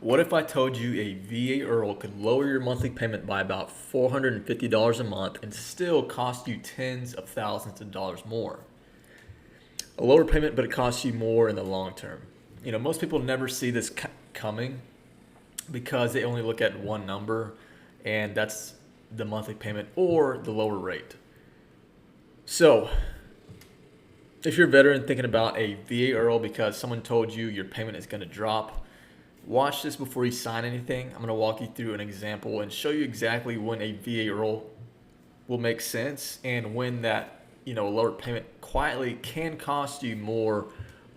What if I told you a VA IRRRL could lower your monthly payment by about $450 a month and still cost you tens of thousands of dollars more? A lower payment, but it costs you more in the long term. Most people never see this coming because they only look at one number, and that's the monthly payment or the lower rate. So, if you're a veteran thinking about a VA IRRRL because someone told you your payment is going to drop, watch this before you sign anything. I'm going to walk you through an example and show you exactly when a VA IRRRL will make sense and when that lower payment quietly can cost you more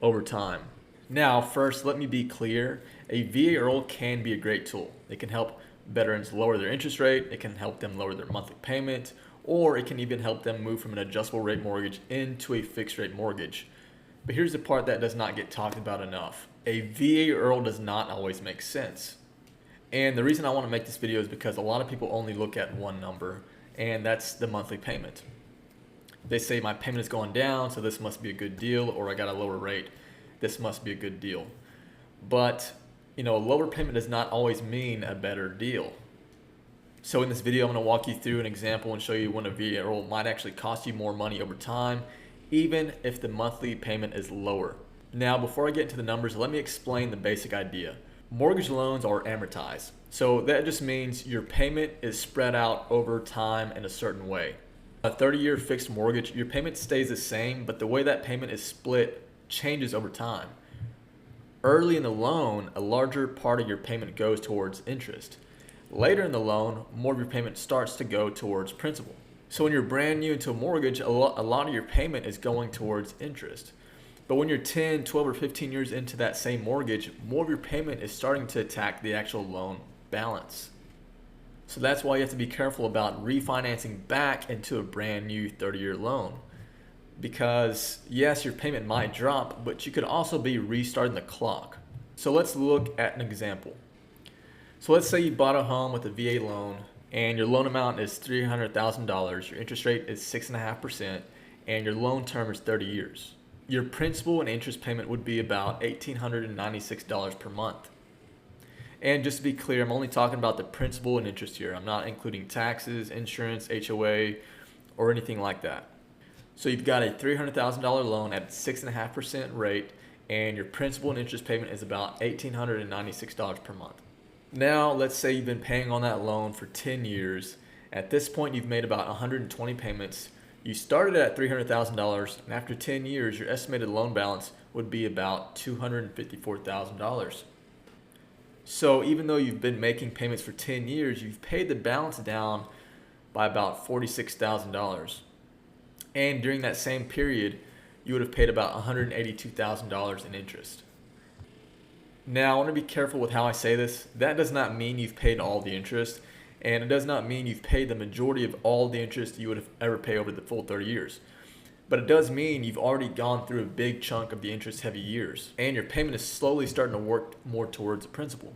over time. Now, first, let me be clear. A VA IRRRL can be a great tool. It can help veterans lower their interest rate. It can help them lower their monthly payment, or it can even help them move from an adjustable rate mortgage into a fixed rate mortgage. But here's the part that does not get talked about enough. A VA IRRRL does not always make sense. And the reason I want to make this video is because a lot of people only look at one number, and that's the monthly payment. They say my payment is going down, so this must be a good deal, or I got a lower rate, this must be a good deal. But a lower payment does not always mean a better deal. So in this video, I'm going to walk you through an example and show you when a VA IRRRL might actually cost you more money over time, even if the monthly payment is lower. Now, before I get into the numbers, let me explain the basic idea. Mortgage loans are amortized. So that just means your payment is spread out over time in a certain way. A 30-year fixed mortgage, your payment stays the same, but the way that payment is split changes over time. Early in the loan, a larger part of your payment goes towards interest. Later in the loan, more of your payment starts to go towards principal. So when you're brand new into a mortgage, a lot of your payment is going towards interest. But when you're 10, 12, or 15 years into that same mortgage, more of your payment is starting to attack the actual loan balance. So that's why you have to be careful about refinancing back into a brand new 30-year loan. Because yes, your payment might drop, but you could also be restarting the clock. So let's look at an example. So let's say you bought a home with a VA loan and your loan amount is $300,000, your interest rate is 6.5%, and your loan term is 30 years. Your principal and interest payment would be about $1,896 per month. And just to be clear, I'm only talking about the principal and interest here. I'm not including taxes, insurance, HOA, or anything like that. So you've got a $300,000 loan at a 6.5% rate, and your principal and interest payment is about $1,896 per month. Now, let's say you've been paying on that loan for 10 years. At this point, you've made about 120 payments. You started at $300,000, and after 10 years, your estimated loan balance would be about $254,000. So even though you've been making payments for 10 years, you've paid the balance down by about $46,000. And during that same period, you would have paid about $182,000 in interest. Now, I want to be careful with how I say this. That does not mean you've paid all the interest, and it does not mean you've paid the majority of all the interest you would have ever pay over the full 30 years. But it does mean you've already gone through a big chunk of the interest-heavy years, and your payment is slowly starting to work more towards the principal.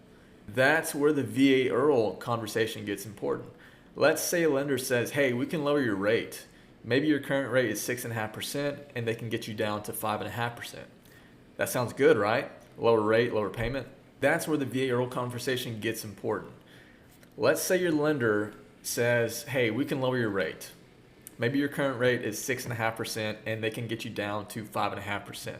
That's where the VA IRRRL conversation gets important. Let's say a lender says, hey, we can lower your rate. Maybe your current rate is 6.5%, and they can get you down to 5.5%. That sounds good, right? Lower rate, lower payment. That's where the VA IRRRL conversation gets important. Let's say your lender says, hey, we can lower your rate. Maybe your current rate is 6.5%, and they can get you down to 5.5%.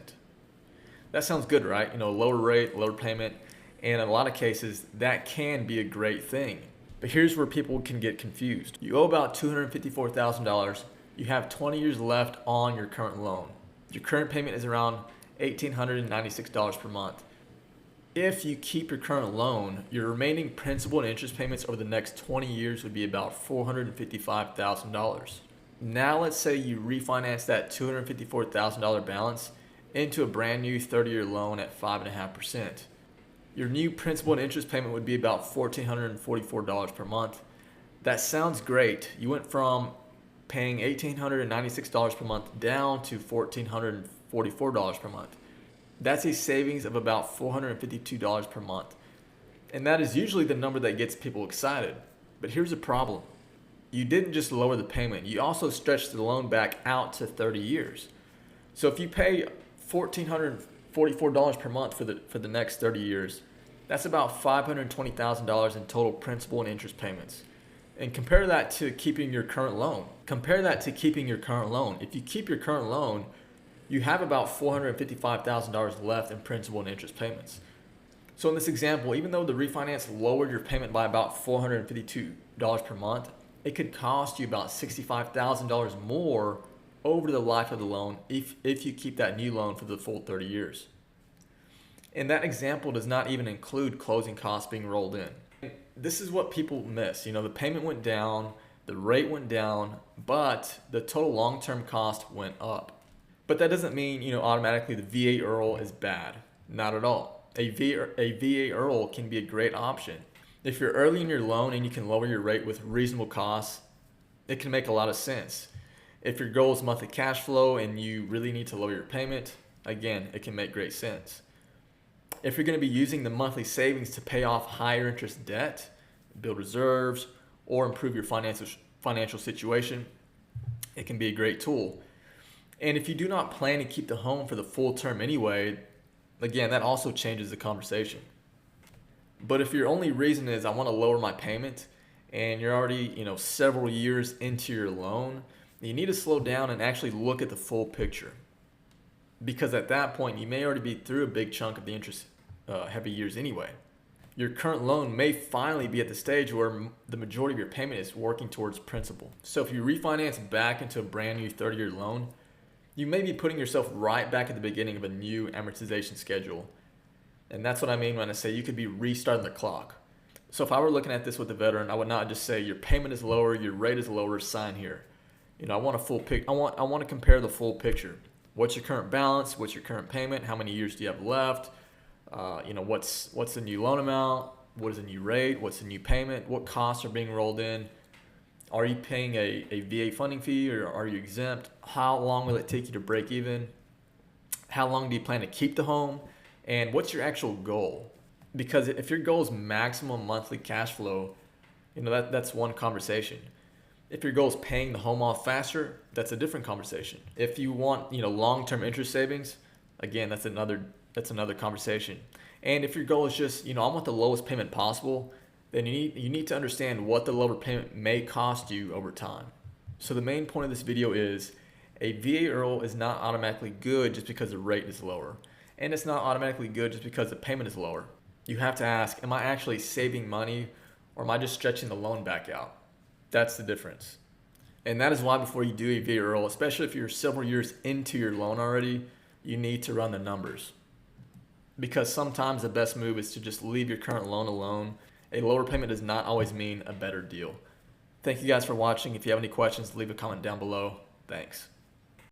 That sounds good, right? Lower rate, lower payment, and in a lot of cases, that can be a great thing. But here's where people can get confused. You owe about $254,000. You have 20 years left on your current loan. Your current payment is around $1,896 per month. If you keep your current loan, your remaining principal and interest payments over the next 20 years would be about $455,000. Now let's say you refinance that $254,000 balance into a brand new 30-year loan at 5.5%. Your new principal and interest payment would be about $1,444 per month. That sounds great. You went from paying $1,896 per month down to $1,444 per month. That's a savings of about $452 per month. And that is usually the number that gets people excited. But here's the problem. You didn't just lower the payment, you also stretched the loan back out to 30 years. So if you pay $1,444 per month for the next 30 years, That's about $520,000 in total principal and interest payments. And compare that to keeping your current loan. If you keep your current loan, you have about $455,000 left in principal and interest payments. So in this example, even though the refinance lowered your payment by about $452 per month, it could cost you about $65,000 more over the life of the loan if you keep that new loan for the full 30 years. And that example does not even include closing costs being rolled in. This is what people miss. The payment went down, the rate went down, but the total long-term cost went up. But that doesn't mean, automatically the VA IRRRL is bad. Not at all. A VA IRRRL can be a great option. If you're early in your loan and you can lower your rate with reasonable costs, it can make a lot of sense. If your goal is monthly cash flow and you really need to lower your payment, again, it can make great sense. If you're going to be using the monthly savings to pay off higher interest debt, build reserves, or improve your financial situation, it can be a great tool. And if you do not plan to keep the home for the full term anyway, again, that also changes the conversation. But if your only reason is I want to lower my payment and you're already, several years into your loan, you need to slow down and actually look at the full picture. Because at that point, you may already be through a big chunk of the interest heavy years anyway. Your current loan may finally be at the stage where the majority of your payment is working towards principal. So if you refinance back into a brand new 30-year loan, you may be putting yourself right back at the beginning of a new amortization schedule. And that's what I mean when I say you could be restarting the clock. So if I were looking at this with a veteran, I would not just say your payment is lower, your rate is lower, sign here. I want a full pic. I want to compare the full picture. What's your current balance? What's your current payment? How many years do you have left? What's the new loan amount? What is the new rate? What's the new payment? What costs are being rolled in? Are you paying a VA funding fee or are you exempt? How long will it take you to break even? How long do you plan to keep the home? And what's your actual goal? Because if your goal is maximum monthly cash flow, that's one conversation. If your goal is paying the home off faster, that's a different conversation. If you want, long-term interest savings, again, that's another conversation. And if your goal is just, I want the lowest payment possible, then you need to understand what the lower payment may cost you over time. So the main point of this video is a VA IRRRL is not automatically good just because the rate is lower. And it's not automatically good just because the payment is lower. You have to ask, am I actually saving money or am I just stretching the loan back out? That's the difference. And that is why before you do a VA IRRRL, especially if you're several years into your loan already, you need to run the numbers. Because sometimes the best move is to just leave your current loan alone. A lower payment does not always mean a better deal. Thank you guys for watching. If you have any questions, leave a comment down below. Thanks.